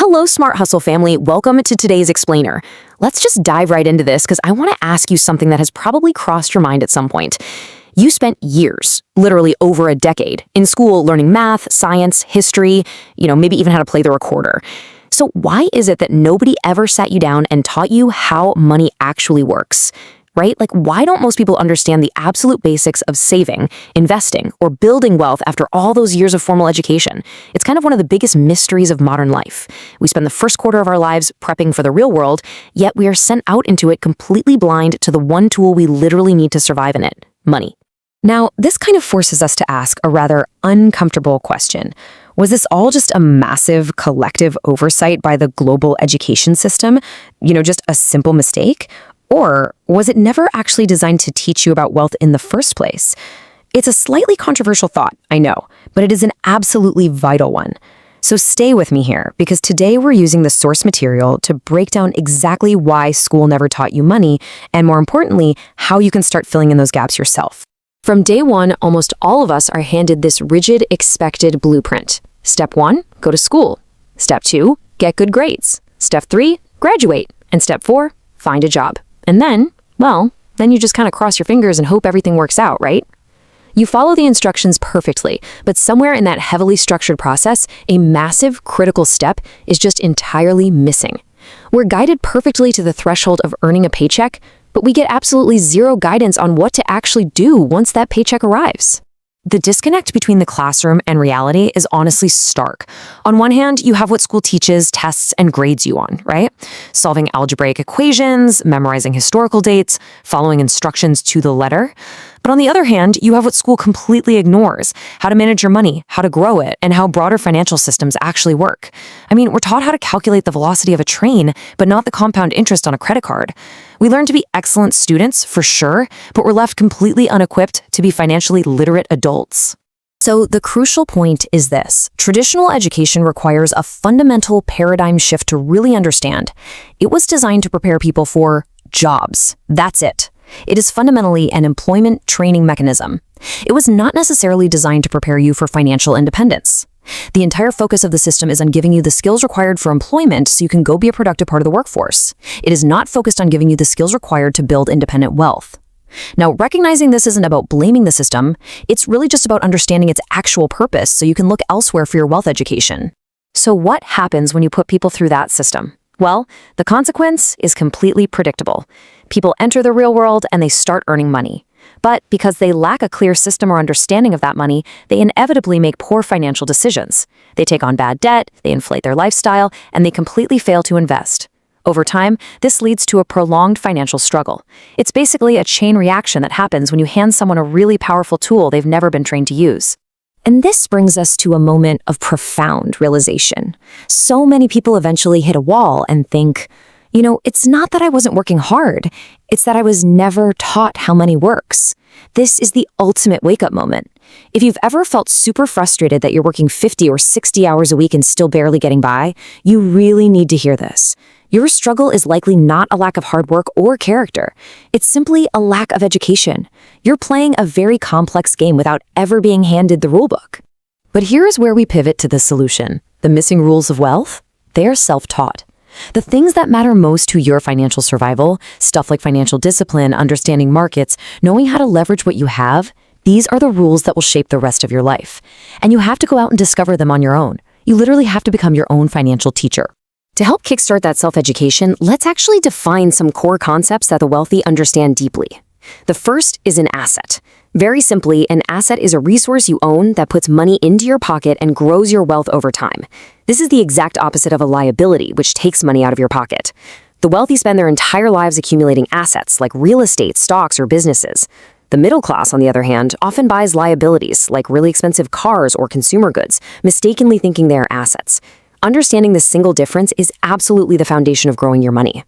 Hello, Smart Hustle family. Welcome to today's explainer. Let's just dive right into this because I want to ask you something that has probably crossed your mind at some point. You spent years, literally over a decade, in school learning math, science, history, maybe even how to play the recorder. So why is it that nobody ever sat you down and taught you how money actually works? Right? Like, why don't most people understand the absolute basics of saving, investing, or building wealth after all those years of formal education? It's kind of one of the biggest mysteries of modern life. We spend the first quarter of our lives prepping for the real world, yet we are sent out into it completely blind to the one tool we literally need to survive in it: money. Now, this kind of forces us to ask a rather uncomfortable question. Was this all just a massive collective oversight by the global education system? Just a simple mistake? Or was it never actually designed to teach you about wealth in the first place? It's a slightly controversial thought, I know, but it is an absolutely vital one. So stay with me here, because today we're using the source material to break down exactly why school never taught you money, and more importantly, how you can start filling in those gaps yourself. From day one, almost all of us are handed this rigid, expected blueprint. Step 1, go to school. Step 2, get good grades. Step 3, graduate. And step 4, find a job. And then you just kind of cross your fingers and hope everything works out, right? You follow the instructions perfectly, but somewhere in that heavily structured process, a massive critical step is just entirely missing. We're guided perfectly to the threshold of earning a paycheck, but we get absolutely zero guidance on what to actually do once that paycheck arrives. The disconnect between the classroom and reality is honestly stark. On one hand, you have what school teaches, tests, and grades you on, right? Solving algebraic equations, memorizing historical dates, following instructions to the letter. But on the other hand, you have what school completely ignores: how to manage your money, how to grow it, and how broader financial systems actually work. I mean, we're taught how to calculate the velocity of a train, but not the compound interest on a credit card. We learn to be excellent students, for sure, but we're left completely unequipped to be financially literate adults. So the crucial point is this: traditional education requires a fundamental paradigm shift to really understand. It was designed to prepare people for jobs. That's it. It is fundamentally an employment training mechanism. It was not necessarily designed to prepare you for financial independence. The entire focus of the system is on giving you the skills required for employment so you can go be a productive part of the workforce. It is not focused on giving you the skills required to build independent wealth. Now, recognizing this isn't about blaming the system, it's really just about understanding its actual purpose so you can look elsewhere for your wealth education. So what happens when you put people through that system? Well, the consequence is completely predictable. People enter the real world and they start earning money. But because they lack a clear system or understanding of that money, they inevitably make poor financial decisions. They take on bad debt, they inflate their lifestyle, and they completely fail to invest. Over time, this leads to a prolonged financial struggle. It's basically a chain reaction that happens when you hand someone a really powerful tool they've never been trained to use. And this brings us to a moment of profound realization. So many people eventually hit a wall and think, it's not that I wasn't working hard, it's that I was never taught how money works. This is the ultimate wake-up moment. If you've ever felt super frustrated that you're working 50 or 60 hours a week and still barely getting by, you really need to hear this. Your struggle is likely not a lack of hard work or character. It's simply a lack of education. You're playing a very complex game without ever being handed the rulebook. But here's where we pivot to the solution. The missing rules of wealth? They are self-taught. The things that matter most to your financial survival, stuff like financial discipline, understanding markets, knowing how to leverage what you have, these are the rules that will shape the rest of your life. And you have to go out and discover them on your own. You literally have to become your own financial teacher. To help kickstart that self-education, let's actually define some core concepts that the wealthy understand deeply. The first is an asset. Very simply, an asset is a resource you own that puts money into your pocket and grows your wealth over time. This is the exact opposite of a liability, which takes money out of your pocket. The wealthy spend their entire lives accumulating assets like real estate, stocks, or businesses. The middle class, on the other hand, often buys liabilities like really expensive cars or consumer goods, mistakenly thinking they are assets. Understanding this single difference is absolutely the foundation of growing your money.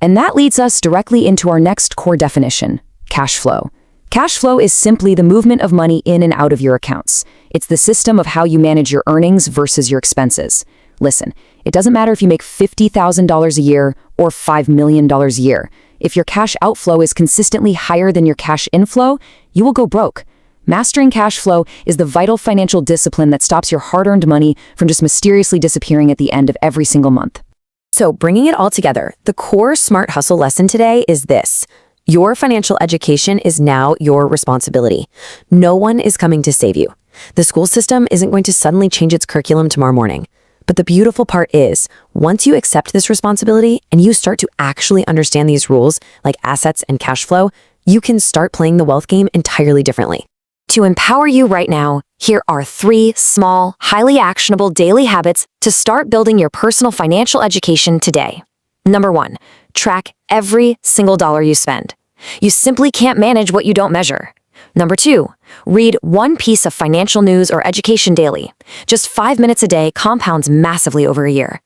And that leads us directly into our next core definition: cash flow. Cash flow is simply the movement of money in and out of your accounts. It's the system of how you manage your earnings versus your expenses. Listen, it doesn't matter if you make $50,000 a year or $5 million a year. If your cash outflow is consistently higher than your cash inflow, you will go broke. Mastering cash flow is the vital financial discipline that stops your hard-earned money from just mysteriously disappearing at the end of every single month. So bringing it all together, the core Smart Hustle lesson today is this. Your financial education is now your responsibility. No one is coming to save you. The school system isn't going to suddenly change its curriculum tomorrow morning. But the beautiful part is, once you accept this responsibility and you start to actually understand these rules, like assets and cash flow, you can start playing the wealth game entirely differently. To empower you right now, here are 3 small, highly actionable daily habits to start building your personal financial education today. Number 1, track every single dollar you spend. You simply can't manage what you don't measure. Number 2, read 1 piece of financial news or education daily. Just 5 minutes a day compounds massively over a year.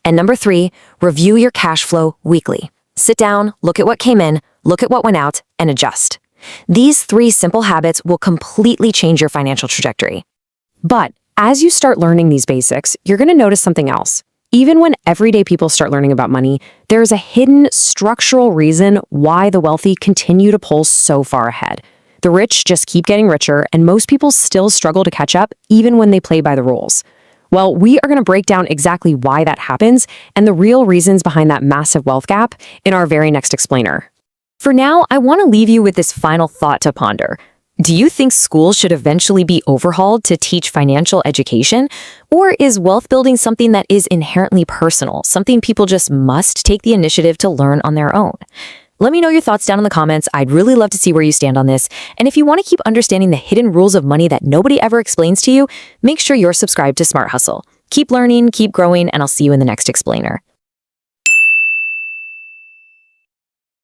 And number 3, review your cash flow weekly. Sit down, look at what came in, look at what went out, and adjust. These 3 simple habits will completely change your financial trajectory. But as you start learning these basics, you're going to notice something else. Even when everyday people start learning about money, there's a hidden structural reason why the wealthy continue to pull so far ahead. The rich just keep getting richer, and most people still struggle to catch up even when they play by the rules. Well, we are going to break down exactly why that happens and the real reasons behind that massive wealth gap in our very next explainer. For now, I want to leave you with this final thought to ponder. Do you think schools should eventually be overhauled to teach financial education? Or is wealth building something that is inherently personal, something people just must take the initiative to learn on their own? Let me know your thoughts down in the comments. I'd really love to see where you stand on this. And if you want to keep understanding the hidden rules of money that nobody ever explains to you, make sure you're subscribed to Smart Hustle. Keep learning, keep growing, and I'll see you in the next explainer.